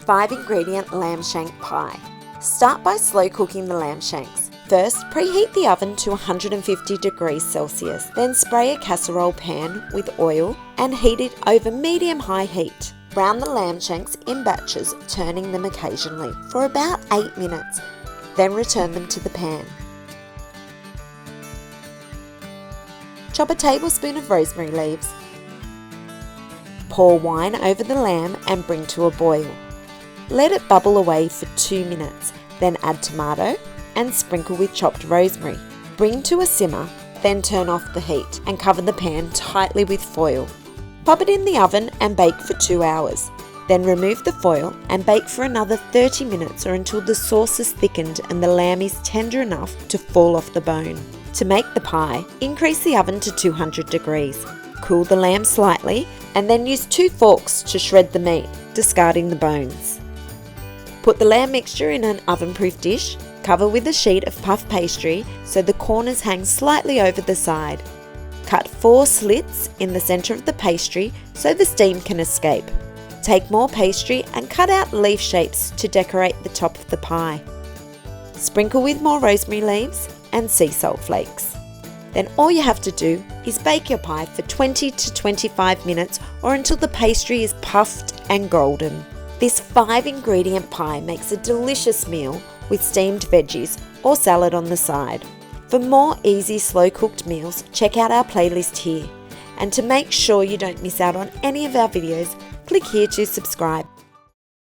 5-ingredient lamb shank pie. Start by slow cooking the lamb shanks. First, preheat the oven to 150 degrees Celsius, then spray a casserole pan with oil and heat it over medium-high heat. Brown the lamb shanks in batches, turning them occasionally for about 8 minutes, then return them to the pan. Chop a tablespoon of rosemary leaves. Pour wine over the lamb and bring to a boil. Let it bubble away for 2 minutes, then add tomato and sprinkle with chopped rosemary. Bring to a simmer, then turn off the heat and cover the pan tightly with foil. Pop it in the oven and bake for 2 hours. Then remove the foil and bake for another 30 minutes or until the sauce is thickened and the lamb is tender enough to fall off the bone. To make the pie, increase the oven to 200 degrees. Cool the lamb slightly and then use 2 forks to shred the meat, discarding the bones. Put the lamb mixture in an oven-proof dish, cover with a sheet of puff pastry so the corners hang slightly over the side. Cut 4 slits in the centre of the pastry so the steam can escape. Take more pastry and cut out leaf shapes to decorate the top of the pie. Sprinkle with more rosemary leaves and sea salt flakes. Then all you have to do is bake your pie for 20 to 25 minutes or until the pastry is puffed and golden. This 5-ingredient pie makes a delicious meal with steamed veggies or salad on the side. For more easy slow-cooked meals, check out our playlist here. And to make sure you don't miss out on any of our videos, click here to subscribe.